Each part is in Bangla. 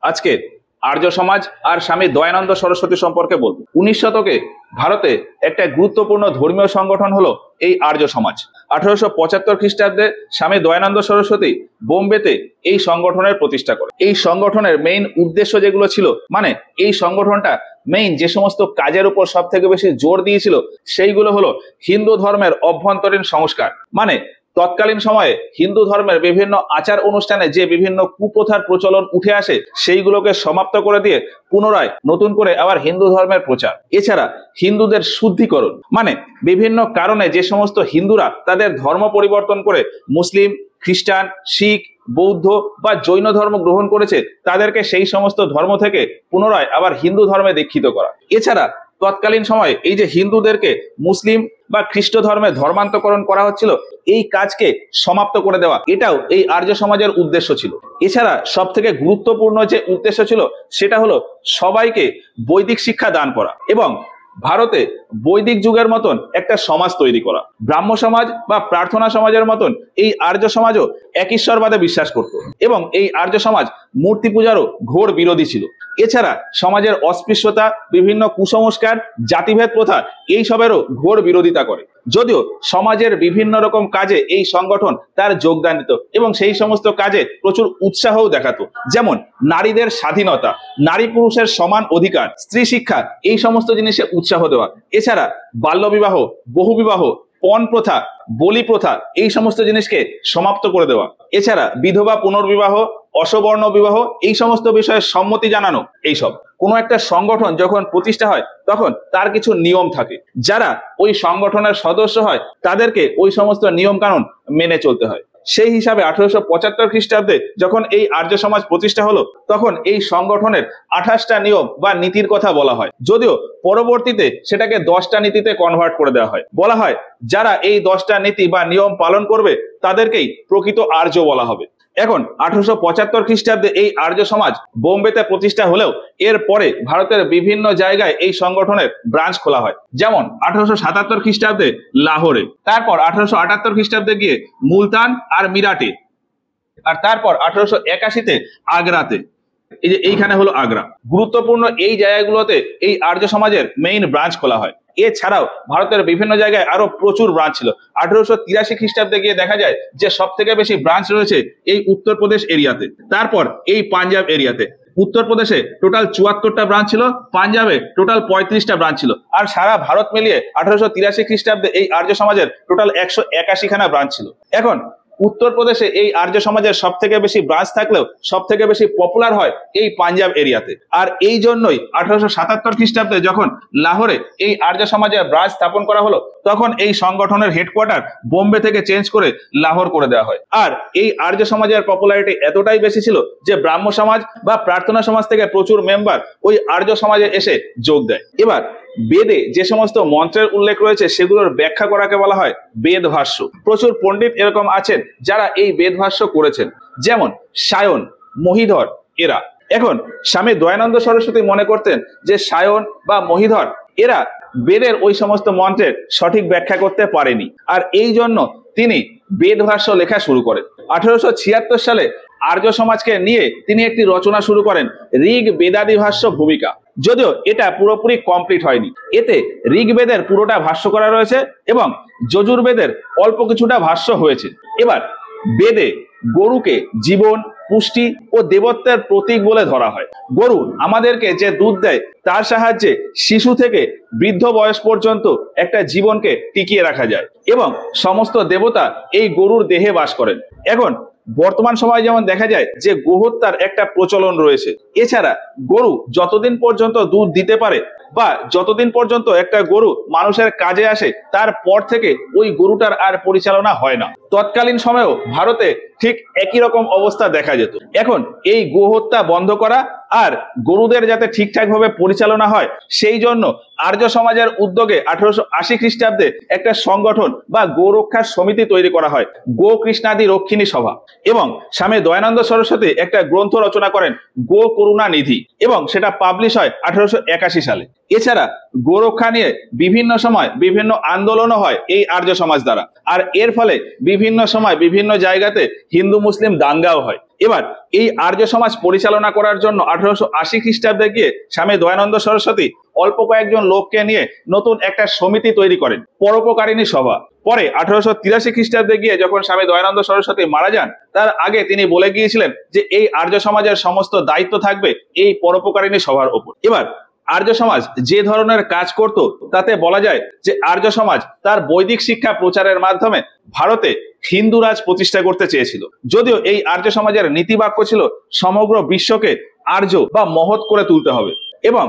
আজকে আর্য সমাজ আর স্বামী দয়ানন্দ সরস্বতী সম্পর্কে বলবো। 19 শতকে ভারতে একটা গুরুত্বপূর্ণ ধর্মীয় সংগঠন হলো এই আর্য সমাজ। 1875 খ্রিস্টাব্দে স্বামী দয়ানন্দ সরস্বতী বোম্বেতে এই সংগঠনের প্রতিষ্ঠা করে। এই সংগঠনের মেইন উদ্দেশ্য যেগুলো ছিল, মানে এই সংগঠনটা মেইন যে সমস্ত কাজের উপর সব থেকে বেশি জোর দিয়েছিল সেইগুলো হলো হিন্দু ধর্মের অভ্যন্তরীণ সংস্কার। মানে তৎকালীন সময়ে হিন্দু ধর্মের বিভিন্ন আচার অনুষ্ঠানে যে বিভিন্ন কুপ্রথার প্রচলন উঠে আসে সেইগুলোকে সমাপ্ত করে দিয়ে পুনরায় নতুন করে আবার হিন্দু ধর্মের প্রচার। এছাড়া হিন্দুদের শুদ্ধিকরণ, মানে বিভিন্ন কারণে যে সমস্ত হিন্দুরা তাদের ধর্ম পরিবর্তন করে মুসলিম, খ্রিস্টান, শিখ, বৌদ্ধ বা জৈন ধর্ম গ্রহণ করেছে তাদেরকে সেই সমস্ত ধর্ম থেকে পুনরায় আবার হিন্দু ধর্মে দীক্ষিত করা। এছাড়া তৎকালীন সময়ে এই যে হিন্দুদেরকে মুসলিম বা খ্রিস্ট ধর্মে ধর্মান্তকরণ করা হচ্ছিল, এই কাজকে সমাপ্ত করে দেওয়া, এটাও এই আর্য সমাজের উদ্দেশ্য ছিল। এছাড়া সব থেকে গুরুত্বপূর্ণ যে উদ্দেশ্য ছিল সেটা হলো সবাইকে বৈদিক শিক্ষা দান করা এবং ভারতে বৈদিক যুগের মতন একটা সমাজ তৈরি করা। ব্রাহ্ম সমাজ বা প্রার্থনা সমাজের মতন এই আর্য সমাজও এক ঈশ্বরবাদে বিশ্বাস করত এবং এই আর্য সমাজ মূর্তি পূজারও ঘোর বিরোধী ছিল। এছাড়া সমাজের অস্পৃশ্যতা, বিভিন্ন কুসংস্কার, জাতিভেদ প্রথা এইসবেরও ঘোর বিরোধিতা করে। যদিও সমাজের বিভিন্ন রকম কাজে এই সংগঠন তার যোগদান দিত এবং সেই সমস্ত কাজে প্রচুর উৎসাহও দেখাতো, যেমন নারীদের স্বাধীনতা, নারী পুরুষের সমান অধিকার, স্ত্রী শিক্ষা, এই সমস্ত জিনিসে উৎসাহ দেওয়া। এছাড়া বাল্যবিবাহ, বহুবিবাহ, পণ প্রথা, বলি প্রথা, এই সমস্ত জিনিসকে সমাপ্ত করে দেওয়া। এছাড়া বিধবা পুনর্বিবাহ, অসবর্ণ বিবাহ, এই সমস্ত বিষয়ে সম্মতি জানানো। এইসব কোনো একটা সংগঠন যখন প্রতিষ্ঠা হয় তখন তার কিছু নিয়ম থাকে, যারা ওই সংগঠনের সদস্য হয় তাদেরকে ওই সমস্ত নিয়ম কানুন মেনে চলতে হয়। সেই হিসাবে 1875 খ্রিস্টাব্দে যখন এই আর্য সমাজ প্রতিষ্ঠা হলো তখন এই সংগঠনের 28টা নিয়ম বা নীতির কথা বলা হয়, যদিও পরবর্তীতে সেটাকে 10টা নীতিতে কনভার্ট করে দেওয়া হয়। বলা হয় যারা এই 10টা নীতি বা নিয়ম পালন করবে তাদেরকেই প্রকৃত আর্য বলা হবে। এখন 1875 খ্রিস্টাব্দে এই আর্য সমাজ বোম্বেতে প্রতিষ্ঠা হলেও এর পরে ভারতের বিভিন্ন জায়গায় এই সংগঠনের ব্রাঞ্চ খোলা হয়, যেমন 1877 খ্রিস্টাব্দে লাহোরে, তারপর 1878 খ্রিস্টাব্দে গিয়ে মুলতান আর মিরাটে, আর তারপর 1881-তে আগ্রাতে। এই যে এইখানে হলো আগ্রা। গুরুত্বপূর্ণ এই জায়গাগুলোতে এই আর্য সমাজের মেইন ব্রাঞ্চ খোলা হয়। এছাড়াও ভারতের বিভিন্ন জায়গায় আরো প্রচুর ব্রাঞ্চ ছিল। 1883 খ্রিস্টাব্দে গিয়ে দেখা যায় যে সব থেকে বেশি ব্রাঞ্চ রয়েছে এই উত্তরপ্রদেশ এরিয়াতে, তারপর এই পাঞ্জাব এরিয়াতে। উত্তরপ্রদেশে টোটাল 74টা ব্রাঞ্চ ছিল, পাঞ্জাবে টোটাল 35টা ব্রাঞ্চ ছিল, আর সারা ভারত মিলিয়ে 1883 খ্রিস্টাব্দে এই আর্য সমাজের টোটাল 181খানা ব্রাঞ্চ ছিল। এখন উত্তরপ্রদেশে এই আর্য সমাজের সব থেকে বেশি ব্রাঞ্চ থাকলেও সব থেকে বেশি পপুলার হয় এই পাঞ্জাব এরিয়াতে। আর এই জন্যই 1877 খ্রিস্টাব্দে যখন লাহোরে এই আর্য সমাজের ব্রাঞ্চ স্থাপন করা হলো তখন এই সংগঠনের হেডকোয়ার্টার বোম্বে থেকে চেঞ্জ করে লাহোর করে দেওয়া হয়। আর এই আর্য সমাজের পপুলারিটি এতটাই বেশি ছিল যে ব্রাহ্ম সমাজ বা প্রার্থনা সমাজ থেকে প্রচুর মেম্বার ওই আর্য সমাজে এসে যোগ দেয়। এবার বেদে যে সমস্ত মন্ত্রের উল্লেখ রয়েছে সেগুলোর ব্যাখ্যা করাকে বলা হয় বেদ ভাষ্য। প্রচুর পণ্ডিত এরকম আছেন যারা এই বেদ ভাষ্য করেছেন, যেমন সায়ন, মহিধর এরা। এখন স্বামী দয়ানন্দ সরস্বতী মনে করতেন যে সায়ন বা মহিধর এরা বেদের ওই সমস্ত মন্ত্রের সঠিক ব্যাখ্যা করতে পারেনি, আর এই জন্য তিনি বেদ ভাষ্য লেখা শুরু করেন। 1876 সালে আর্য সমাজকে নিয়ে তিনি একটি রচনা শুরু করেন, ঋগ বেদাদি ভাষ্য ভূমিকা। যদিও এটা পুরোপুরি কমপ্লিট হয়নি, এতে ঋগ্বেদের পুরোটা ভাষ্য করা রয়েছে এবং যজুর্বেদের অল্প কিছুটা ভাষ্য হয়েছে। এবার বেদে গরুকে জীবন, পুষ্টি ও দেবত্বের প্রতীক বলে ধরা হয়। গরু আমাদেরকে যে দুধ দেয় তার সাহায্যে শিশু থেকে বৃদ্ধ বয়স পর্যন্ত একটা জীবনকে টিকিয়ে রাখা যায় এবং সমস্ত দেবতা এই গরুর দেহে বাস করেন। এখন বর্তমান সময়ে যেমন দেখা যায় যে গোহত্যার একটা প্রচলন রয়েছে। এছাড়া গরু যতদিন পর্যন্ত দুধ দিতে পারে বা যতদিন পর্যন্ত একটা গরু মানুষের কাজে আসে তারপর থেকে ওই গরুটার আর পরিচালনা হয় না। তৎকালীন সময়েও ভারতে ঠিক একই রকম অবস্থা দেখা যেত। এখন এই গোহত্যা বন্ধ করা আর গরুদের যাতে ঠিকঠাক ভাবে পরিচালনা হয় সেই জন্য আর্য সমাজের উদ্যোগে 1880 খ্রিস্টাব্দে একটা সংগঠন বা গোরক্ষার সমিতি তৈরি করা হয়, গো কৃষ্ণাদি রক্ষিণী সভা। এবং স্বামী দয়ানন্দ সরস্বতী একটা গ্রন্থ রচনা করেন, গো করুণা নিধি, এবং সেটা পাবলিশ হয় 1881 সালে। এছাড়া গোরক্ষা নিয়ে বিভিন্ন সময় বিভিন্ন আন্দোলনও হয় এই আর্য সমাজ দ্বারা, আর এর ফলে বিভিন্ন সময় বিভিন্ন জায়গাতে হিন্দু মুসলিম দাঙ্গাও হয়। এবার এই আর্য সমাজ পরিচালনা করার জন্য 1880 খ্রিস্টাব্দে গিয়ে স্বামী দয়ানন্দ সরস্বতী অল্প কয়েকজন লোককে নিয়ে নতুন একটা সমিতি তৈরি করেন, পরোপকারিণী সভা। পরে 1883 খ্রিস্টাব্দে গিয়ে যখন স্বামী দয়ানন্দ সরস্বতী মারা যান, তার আগে তিনি বলে গিয়েছিলেন যে এই আর্য সমাজের সমস্ত দায়িত্ব থাকবে এই পরোপকারিণী সভার উপর। এবার আর্য সমাজ যে ধরনের কাজ করত তাতে বলা যায় যে আর্য সমাজ তার বৈদিক শিক্ষা প্রচারের মাধ্যমে ভারতে হিন্দু রাজ প্রতিষ্ঠা করতে চেয়েছিল। যদিও এই আর্য সমাজের নীতিবাক্য ছিল সমগ্র বিশ্বকে আর্য বা মহৎ করে তুলতে হবে এবং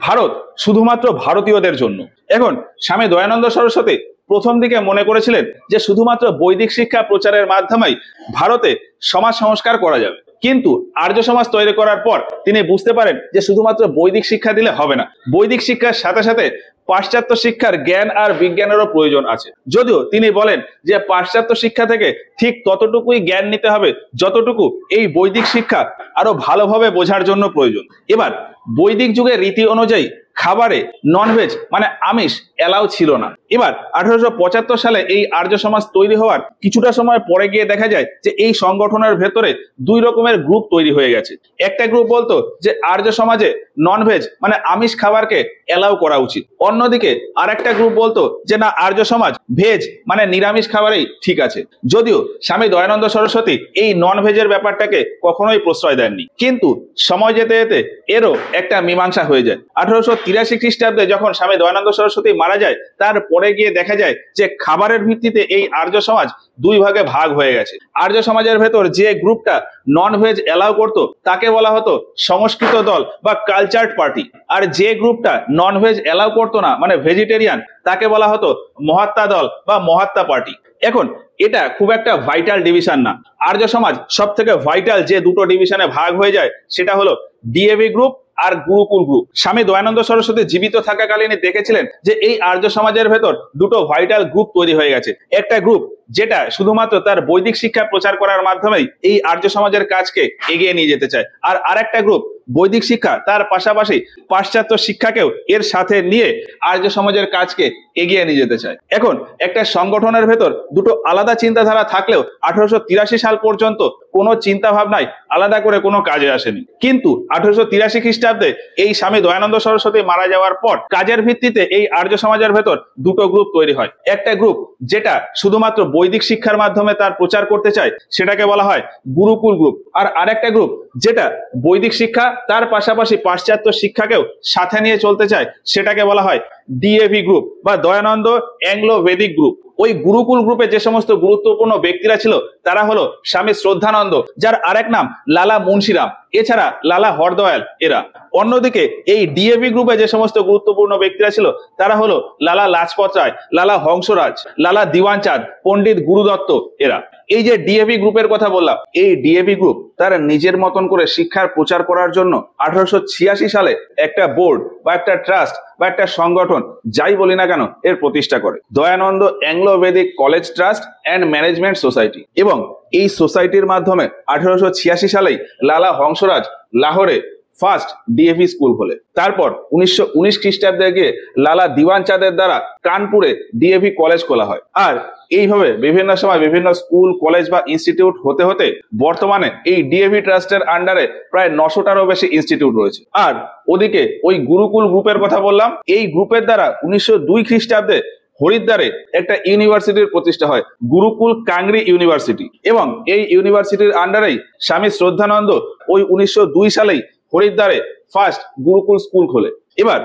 ভারত শুধুমাত্র ভারতীয়দের জন্য। এখন স্বামী দয়ানন্দ সরস্বতী প্রথম দিকে মনে করেছিলেন যে শুধুমাত্র বৈদিক শিক্ষা প্রচারের মাধ্যমেই ভারতে সমাজ সংস্কার করা যাবে, কিন্তু আর্য সমাজ তৈরি করার পর তিনি বুঝতে পারেন যে শুধুমাত্র বৈদিক শিক্ষা দিলে হবে না, বৈদিক শিক্ষার সাথে সাথে পাশ্চাত্য শিক্ষার জ্ঞান আর বিজ্ঞানেরও প্রয়োজন আছে। যদিও তিনি বলেন যে পাশ্চাত্য শিক্ষা থেকে ঠিক ততটুকুই জ্ঞান নিতে হবে যতটুকু এই বৈদিক শিক্ষা আরো ভালোভাবে বোঝার জন্য প্রয়োজন। এবার বৈদিক যুগের রীতি অনুযায়ী খাবারে ননভেজ মানে আমিষ এলাও ছিল না। এবার 1875 সালে এই আর্য সমাজ তৈরি হওয়ার কিছুটা সময় পরে গিয়ে দেখা যায় যে এই সংগঠনের ভেতরে দুই রকমের গ্রুপ তৈরি হয়ে গেছে। একটা গ্রুপ বলতো যে আর্য সমাজে ননভেজ মানে আমিষ খাবারকে এলাও করা উচিত, অন্যদিকে আরেকটা গ্রুপ বলতো যে না, আর্য সমাজ ভেজ মানে নিরামিষ খাবারেই ঠিক আছে। যদিও স্বামী দয়ানন্দ সরস্বতী এই ননভেজের ব্যাপারটাকে কখনোই প্রশ্রয় দেননি, কিন্তু সময় যেতে যেতে এরও একটা মীমাংসা হয়ে যায়। 1883 খ্রিস্টাব্দে যখন স্বামী দয়ানন্দ সরস্বতী মারা যায়, তারপরে গিয়ে দেখা যায় যে খাবারের ভিত্তিতে এই আর্য সমাজ দুই ভাগে ভাগ হয়ে গেছে। আর্য সমাজের ভেতর যে গ্রুপটা নন ভেজ এলাও করতো তাকে বলা হতো সংস্কৃত দল বা কালচার্ড পার্টি, আর যে গ্রুপটা নন ভেজ এলাও করতো না মানে ভেজিটেরিয়ান তাকে বলা হতো মহাত্মা দল বা মহাত্মা পার্টি। এখন এটা খুব একটা ভাইটাল ডিভিশন না। আর্য সমাজ সব থেকে ভাইটাল যে দুটো ডিভিশনে ভাগ হয়ে যায় সেটা হলো ডিএভি গ্রুপ আর গুরুকুল গ্রুপ। স্বামী দয়ানন্দ সরস্বতী জীবিত থাকাকালীন দেখেছিলেন যে এই আর্য সমাজের ভেতর দুটো ভাইটাল গ্রুপ তৈরি হয়ে গেছে। একটা গ্রুপ যেটা শুধুমাত্র তার বৈদিক শিক্ষা প্রচার করার মাধ্যমেই এই আর্য সমাজের কাজকে এগিয়ে নিয়ে যেতে চায়, আর আরেকটা গ্রুপ বৈদিক শিক্ষা তার পাশাপাশি পাশ্চাত্য শিক্ষাকেও এর সাথে নিয়ে আর্য সমাজের কাজকে এগিয়ে নিয়ে যেতে চায়। এখন একটা সংগঠনের ভেতর দুটো আলাদা চিন্তাধারা থাকলেও 1883 সাল পর্যন্ত কোনো চিন্তা ভাবনায় আলাদা করে কোনো কাজে আসেনি, কিন্তু 1883 খ্রিস্টাব্দে এই স্বামী দয়ানন্দ সরস্বতী মারা যাওয়ার পর কাজের ভিত্তিতে এই আর্য সমাজের ভেতর দুটো গ্রুপ তৈরি হয়। একটা গ্রুপ যেটা শুধুমাত্র বৈদিক শিক্ষার মাধ্যমে তার প্রচার করতে চায় সেটাকে বলা হয় গুরুকুল গ্রুপ, আর আরেকটা গ্রুপ যেটা বৈদিক শিক্ষা তার পাশাপাশি পাশ্চাত্য শিক্ষাকেও সাথে নিয়ে চলতে চায় সেটাকে বলা হয় ডিএভি গ্রুপ বা দয়ানন্দ অ্যাংলো বেদিক গ্রুপ। ওই গুরুকুল গ্রুপে যে সমস্ত গুরুত্বপূর্ণ ব্যক্তিরা ছিল তারা হলো স্বামী শ্রদ্ধানন্দ, যার আরেক নাম লালা মুন্সিরাম, এছাড়া লালা হরদয়াল এরা। অন্যদিকে এই ডিএভি গ্রুপে যে সমস্ত গুরুত্বপূর্ণ ব্যক্তিরা ছিল তারা হলো লালা লাজপত রায়, লালা হংসরাজ, লালা দিওয়ানচাঁদ, পণ্ডিত গুরুদত্ত এরা। এই যে ডিএভি গ্রুপের কথা বললাম, এই ডিএভি গ্রুপ তারা নিজের মতন করে শিক্ষার প্রচার করার জন্য 1886 সালে একটা বোর্ড বা একটা ট্রাস্ট বা একটা সংগঠন যাই বলি না কেন এর প্রতিষ্ঠা করে, Dayanand Anglo Vedic College Trust and Management Society. এবং এই সোসাইটির মাধ্যমে 1886 সালেই লালা হংসরাজ লাহোরে ফার্স্ট ডিএভি স্কুল খোলে। তারপর 1919 খ্রিস্টাব্দে গিয়ে লালা দিওয়ানচাঁদের দ্বারা কানপুরে ডিএভি কলেজ খোলা হয়। আর এইভাবে বিভিন্ন সময় বিভিন্ন স্কুল কলেজ বা ইনস্টিটিউট হতে হতে বর্তমানে এই ডিএভি ট্রাস্টের আন্ডারে প্রায় 900টারও বেশি ইনস্টিটিউট রয়েছে। আর ওদিকে ওই গুরুকুল গ্রুপের কথা বললাম, এই গ্রুপের দ্বারা 1902 খ্রিস্টাব্দে হরিদ্বারে একটা ইউনিভার্সিটির প্রতিষ্ঠা হয়, গুরুকুল কাংরি ইউনিভার্সিটি। এবং এই ইউনিভার্সিটির আন্ডারেই স্বামী শ্রদ্ধানন্দ ওই 1902 সালেই হরিদ্বারে ফার্স্ট গুরুকুল স্কুল খোলে। এবার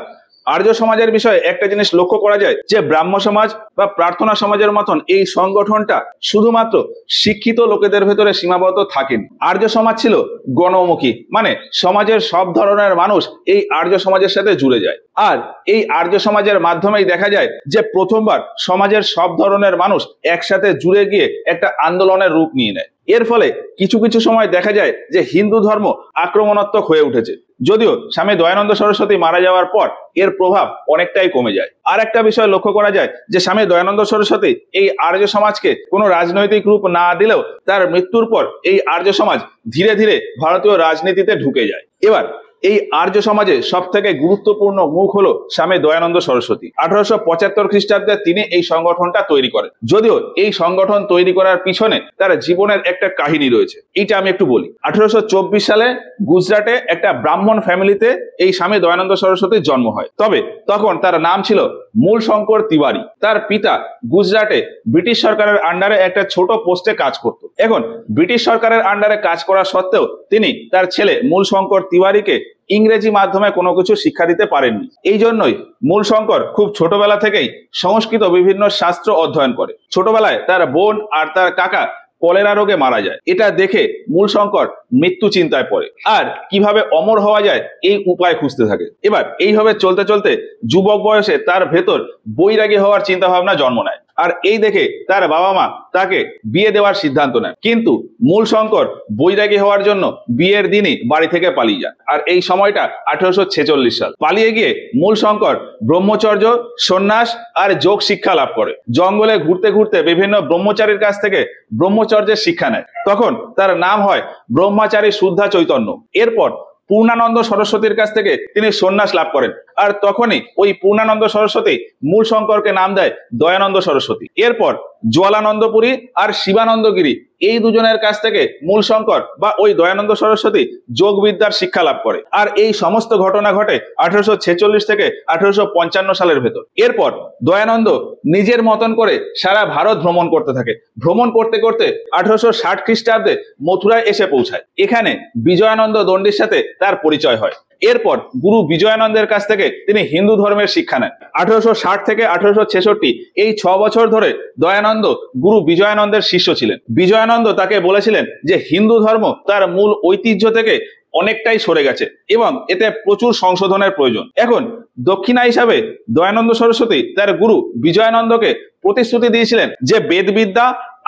আর্য সমাজের বিষয়ে একটা জিনিস লক্ষ্য করা যায় যে ব্রাহ্ম সমাজ বা প্রার্থনা সমাজের মতন এই সংগঠনটা শুধুমাত্র শিক্ষিত লোকেদের ভেতরে সীমাবদ্ধ থাকেনি। আর্য সমাজ ছিল গণমুখী, মানে সমাজের সব ধরনের মানুষ এই আর্য সমাজের সাথে জুড়ে যায়। আর এই আর্য সমাজের মাধ্যমেই দেখা যায় যে প্রথমবার সমাজের সব ধরনের মানুষ একসাথে জুড়ে গিয়ে একটা আন্দোলনের রূপ নিয়ে নেয়। এর ফলে কিছু কিছু সময় দেখা যায় যে হিন্দু ধর্ম আক্রমণাত্মক হয়ে উঠেছে। যদিও স্বামী দয়ানন্দ সরস্বতী মারা যাওয়ার পর এর প্রভাব অনেকটাই কমে যায়। আর একটা বিষয় লক্ষ্য করা যায় যে স্বামী দয়ানন্দ সরস্বতী এই আর্য সমাজকে কোনো রাজনৈতিক রূপ না দিলেও তার মৃত্যুর পর এই আর্য সমাজ ধীরে ধীরে ভারতীয় রাজনীতিতে ঢুকে যায়। এবার এই আর্য সমাজে সব থেকে গুরুত্বপূর্ণ মুখ হলো স্বামী দয়ানন্দ সরস্বতী। 1875 খ্রিস্টাব্দে তিনি এই সংগঠনটা তৈরি করেন। যদিও এই সংগঠন তৈরি করার পিছনে তার জীবনের একটা কাহিনী রয়েছে, এইটা আমি একটু বলি। 1824 সালে গুজরাটে একটা ব্রাহ্মণ ফ্যামিলিতে এই স্বামী দয়ানন্দ সরস্বতীর জন্ম হয়। তবে তখন তার নাম ছিল মূল শঙ্কর তিওয়ারি। তার পিতা গুজরাটে ব্রিটিশ সরকারের আন্ডারে একটা ছোট পোস্টে কাজ করত। এখন ব্রিটিশ সরকারের আন্ডারে কাজ করা সত্ত্বেও তিনি তার ছেলে মূল শঙ্কর তিওয়ারিকে ইংরেজি মাধ্যমে কোনো কিছু শিক্ষা দিতে পারেননি। এই জন্যই মূল শঙ্কর খুব ছোটবেলা থেকেই সংস্কৃত বিভিন্ন শাস্ত্র অধ্যয়ন করে। ছোটবেলায় তার বোন আর তার কাকা কলেরা রোগে মারা যায়। এটা দেখে মূল শঙ্কর মৃত্যু চিন্তায় পড়ে আর কিভাবে অমর হওয়া যায় এই উপায় খুঁজতে থাকে। এবার এইভাবে চলতে চলতে যুবক বয়সে তার ভেতর বৈরাগী হওয়ার চিন্তা ভাবনা জন্ম নেয়। আর এই দেখে তার বাবা মা তাকে বিয়ে দেওয়ার সিদ্ধান্ত নেয়। কিন্তু মূল শঙ্কর বৈরাগী হওয়ার জন্য বিয়ের দিনই বাড়ি থেকে পালিয়ে যান। আর এই সময়টা 1846 সাল। পালিয়ে গিয়ে মূল শঙ্কর ব্রহ্মচর্য, সন্ন্যাস আর যোগ শিক্ষা লাভ করে। জঙ্গলে ঘুরতে ঘুরতে বিভিন্ন ব্রহ্মচারীর কাছ থেকে ব্রহ্মচর্যের শিক্ষা নেয়। তখন তার নাম হয় ব্রহ্মচারী শুদ্ধা চৈতন্য। এরপর পূর্ণানন্দ সরস্বতীর কাছ থেকে তিনি সন্ন্যাস লাভ করেন। আর তখনই ওই পূর্ণানন্দ সরস্বতী মূল শঙ্করকে নাম দেয় দয়ানন্দ সরস্বতী। এরপর জ্বালানন্দপুরী আর শিবানন্দগিরি এই দুজনের কাছ থেকে মূল শঙ্কর বা ওই দয়ানন্দ সরস্বতী যোগ বিদ্যার শিক্ষা লাভ করে। আর এই সমস্ত ঘটনা ঘটে 1846 থেকে 1855 সালের ভেতর। এরপর দয়ানন্দ নিজের মতন করে সারা ভারত ভ্রমণ করতে থাকে। ভ্রমণ করতে করতে 1860 খ্রিস্টাব্দে মথুরায় এসে পৌঁছায়। এখানে বিজয়ানন্দ দণ্ডির সাথে তার পরিচয় হয়। এরপর গুরু বিজয়ানন্দের কাছ থেকে তিনি হিন্দু ধর্মের শিক্ষা নেন। 1860 থেকে 1866 এই 6 বছর ধরে দয়ানন্দ গুরু বিজয়ানন্দের শিষ্য ছিলেন। বিজয়ানন্দ তাকে বলেছিলেন যে হিন্দু ধর্ম তার মূল ঐতিহ্য থেকে অনেকটাই সরে গেছে এবং এতে প্রচুর সংশোধনের প্রয়োজন। এখন দক্ষিণা হিসাবে দয়ানন্দ সরস্বতী তার গুরু বিজয়ানন্দকে প্রতিশ্রুতি দিয়েছিলেন যে বেদবিদ্যা,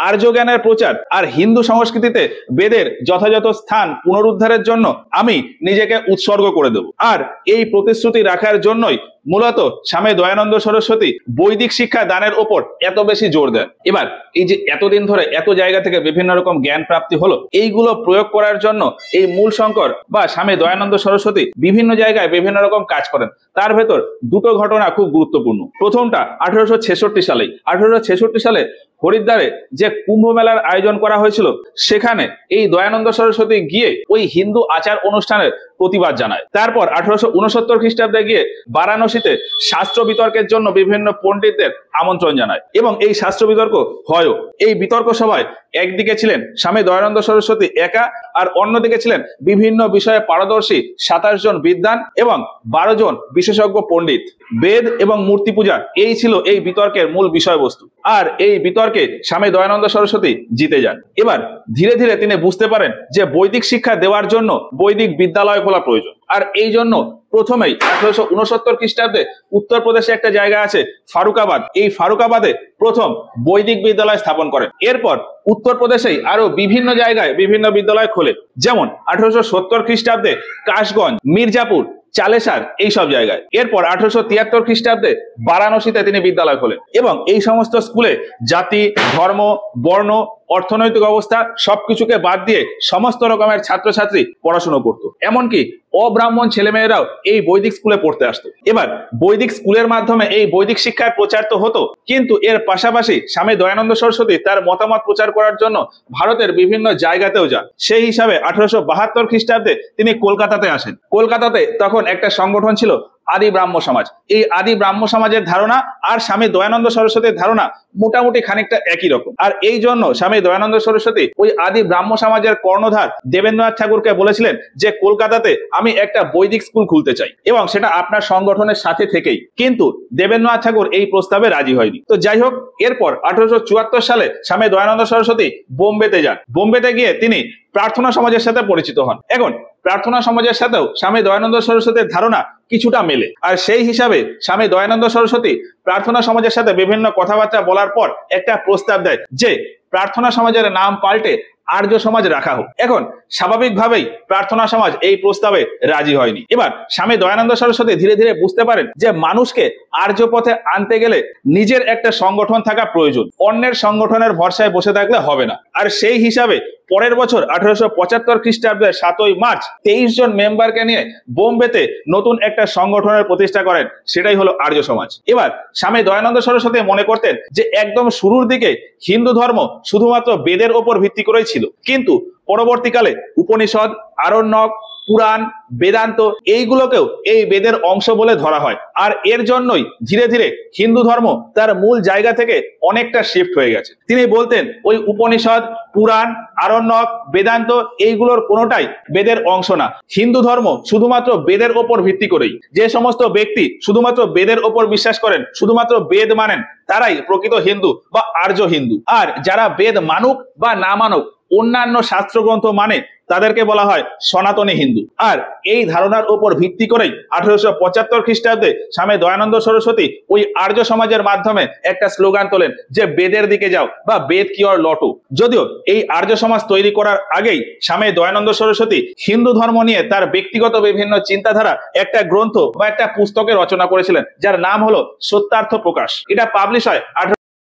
আর্য জ্ঞানের প্রচার আর হিন্দু সংস্কৃতিতে বেদের যথাযথ স্থান পুনরুদ্ধারের জন্য আমি নিজেকে উৎসর্গ করে দেব। আর এই প্রতিশ্রুতি রাখার জন্যই মূলত স্বামী দয়ানন্দ সরস্বতী বৈদিক শিক্ষা দানের ওপর এত বেশি জোর দেন। এবার এই যে এতদিন ধরে এত জায়গা থেকে বিভিন্ন রকম জ্ঞান প্রাপ্তি হলো, এইগুলো প্রয়োগ করার জন্য এই মূল শঙ্কর বা স্বামী দয়ানন্দ সরস্বতী বিভিন্ন জায়গায় বিভিন্ন রকম কাজ করেন। তার ভেতর দুটো ঘটনা খুব গুরুত্বপূর্ণ। প্রথমটা 1866 সালে। 1866 সালে হরিদ্বারে যে কুম্ভ মেলার আয়োজন করা হয়েছিল, সেখানে এই দয়ানন্দ সরস্বতী গিয়ে ওই হিন্দু আচার অনুষ্ঠানের প্রতিবাদ জানায়। তারপর 1869 খ্রিস্টাব্দে গিয়ে বারাণসীতে শাস্ত্র বিতর্কের জন্য বিভিন্ন পণ্ডিতদের আমন্ত্রণ জানায় এবং এই শাস্ত্র বিতর্ক হয়ও। এই বিতর্ক সভায় একদিকে ছিলেন স্বামী দয়ানন্দ সরস্বতী একা, আর অন্যদিকে ছিলেন বিভিন্ন বিষয়ে পারদর্শী 27 জন বিদ্বান এবং 12 জন বিশেষজ্ঞ পণ্ডিত। বেদ এবং মূর্তি পূজা এই ছিল এই বিতর্কের মূল বিষয়বস্তু। আর এই বিতর্কে স্বামী দয়ানন্দ সরস্বতী জিতে যান। এবার ধীরে ধীরে তিনি বুঝতে পারেন যে বৈদিক শিক্ষা দেওয়ার জন্য বৈদিক বিদ্যালয় খোলা প্রয়োজন। আর এই জন্য প্রথমেই 1869 খ্রিস্টাব্দে উত্তরপ্রদেশে একটা জায়গা আছে ফারুকাবাদ, এই ফারুকাবাদে প্রথম বৈদিক বিদ্যালয় স্থাপন করেন। এরপর উত্তরপ্রদেশেই আরো বিভিন্ন জায়গায় বিভিন্ন বিদ্যালয় খোলে, যেমন 1870 খ্রিস্টাব্দে কাশগঞ্জ, মির্জাপুর, চালেসার এইসব জায়গায়। এরপর 1873 খ্রিস্টাব্দে বারাণসীতে তিনি বিদ্যালয় খোলেন এবং এই সমস্ত স্কুলে জাতি, ধর্ম, বর্ণ, অর্থনৈতিক অবস্থা সবকিছুকে বাদ দিয়ে সমস্ত রকমের ছাত্রছাত্রী পড়াশুনো করত। এমনকি অব্রাহ্মণ ছেলেমেয়েরাও এই বৈদিক স্কুলে পড়তে আসতো। এবার বৈদিক স্কুলের মাধ্যমে এই বৈদিক শিক্ষার প্রচার তো হতো, কিন্তু এর পাশাপাশি স্বামী দয়ানন্দ সরস্বতী তার মতামত প্রচার করার জন্য ভারতের বিভিন্ন জায়গাতেও যান। সেই হিসাবে 1872 খ্রিস্টাব্দে তিনি কলকাতাতে আসেন। কলকাতাতে তখন একটা সংগঠন ছিল আদি ব্রাহ্ম সমাজ। এই আদি ব্রাহ্ম সমাজের ধারণা আর স্বামী দয়ানন্দ সরস্বতীর ধারণা মোটামুটি খানিকটা একই রকম। আর এই জন্য স্বামী দয়ানন্দ সরস্বতী ওই আদি ব্রাহ্ম সমাজের কর্ণধার দেবেন্দ্রনাথ ঠাকুরকে বলেছিলেন যে কলকাতাতে আমি একটা বৈদিক স্কুল খুলতে চাই এবং সেটা আপনার সংগঠনের সাথে থেকেই। কিন্তু দেবেন্দ্রনাথ ঠাকুর এই প্রস্তাবে রাজি হয়নি। তো যাই হোক, এরপর 1874 সালে স্বামী দয়ানন্দ সরস্বতী বোম্বেতে যান। বোম্বেতে গিয়ে তিনি প্রার্থনা সমাজের সাথে পরিচিত হন। এখন প্রার্থনা সমাজের সাথেও স্বামী দয়ানন্দ সরস্বতীর ধারণা কিছুটা মেলে। আর সেই হিসাবে স্বামী দয়ানন্দ সরস্বতী প্রার্থনা সমাজের সাথে বিভিন্ন কথাবার্তা বলার পর একটা প্রস্তাব দেয় যে প্রার্থনা সমাজের নাম পাল্টে আর্য সমাজ রাখা হোক। এখন স্বাভাবিকভাবেই প্রার্থনা সমাজ এই প্রস্তাবে রাজি হয়নি। এবার স্বামী দয়ানন্দ সরস্বতী ধীরে ধীরে বুঝতে পারেন যে মানুষকে আর্য পথে আনতে গেলে নিজের একটা সংগঠন থাকা প্রয়োজন, অন্যের সংগঠনের ভরসায় বসে থাকলে হবে না। আর সেই হিসাবে পরের বছর 1875 খ্রিস্টাব্দের 7ই মার্চ 23 জন মেম্বারকে নিয়ে বোম্বেতে নতুন একটা সংগঠনের প্রতিষ্ঠা করেন, সেটাই হলো আর্য সমাজ। এবার স্বামী দয়ানন্দ সরস্বতী মনে করতেন যে একদম শুরুর দিকে হিন্দু ধর্ম শুধুমাত্র বেদের ওপর ভিত্তি করেই ছিল, কিন্তু পরবর্তীকালে উপনিষদ, আরণ্যক, পুরাণ, বেদান্ত এইগুলোকেও এই বেদের অংশ বলে ধরা হয়। আর এর জন্যই ধীরে ধীরে হিন্দু ধর্ম তার মূল জায়গা থেকে অনেকটা শিফট হয়ে গেছে। তিনি বলতেন ওই উপনিষদ, পুরাণ, আরণ্যক, বেদান্ত এইগুলোর কোনোটাই বেদের অংশ না। হিন্দু ধর্ম শুধুমাত্র বেদের ওপর ভিত্তি করেই, যে সমস্ত ব্যক্তি শুধুমাত্র বেদের ওপর বিশ্বাস করেন, শুধুমাত্র বেদ মানেন, তারাই প্রকৃত হিন্দু বা আর্য হিন্দু। আর যারা বেদ মানুক বা না মানুক, অন্যান্য শাস্ত্রগ্রন্থ মানে, তাদেরকে বলা হয় সনাতনী হিন্দু। আর এই ধারণার উপর ভিত্তি করেই 1875 খ্রিস্টাব্দে স্বামী দয়ানন্দ সরস্বতী ওই আর্য সমাজের মাধ্যমে একটা স্লোগান তোলেন যে বেদের দিকে যাও বা বেদ কি ওর লটো। যদিও এই আর্য সমাজ তৈরি করার আগেই স্বামী দয়ানন্দ সরস্বতী হিন্দু ধর্ম নিয়ে তার ব্যক্তিগত বিভিন্ন চিন্তাধারা একটা গ্রন্থ বা একটা পুস্তকে রচনা করেছিলেন, যার নাম হলো সত্যার্থ প্রকাশ। এটা পাবলিশ হয়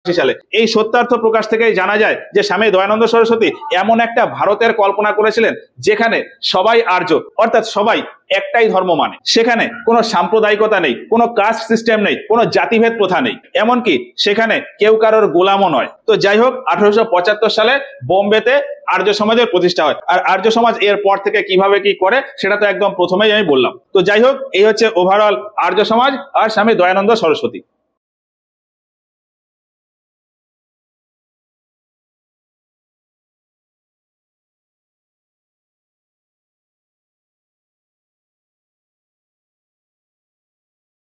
সালে। এই সত্যার্থ প্রকাশ থেকেই জানা যায় যে স্বামী দয়ানন্দ সরস্বতী এমন একটা ভারতের কল্পনা করেছিলেন যেখানে সবাই আর্য, অর্থাৎ সবাই একটাই ধর্ম মানে। সেখানে কোনো সাম্প্রদায়িকতা নেই, কোনো কাস্ট সিস্টেম নেই, কোনো জাতিভেদ প্রথা নেই, এমনকি সেখানে কেউ কারোর গোলামও নয়। তো যাই হোক, 1875 সালে বোম্বেতে আর্য সমাজের প্রতিষ্ঠা হয়। আর আর্য সমাজ এর পর থেকে কিভাবে কি করে সেটা তো একদম প্রথমেই আমি বললাম। তো যাই হোক, এই হচ্ছে ওভারঅল আর্য সমাজ আর স্বামী দয়ানন্দ সরস্বতী।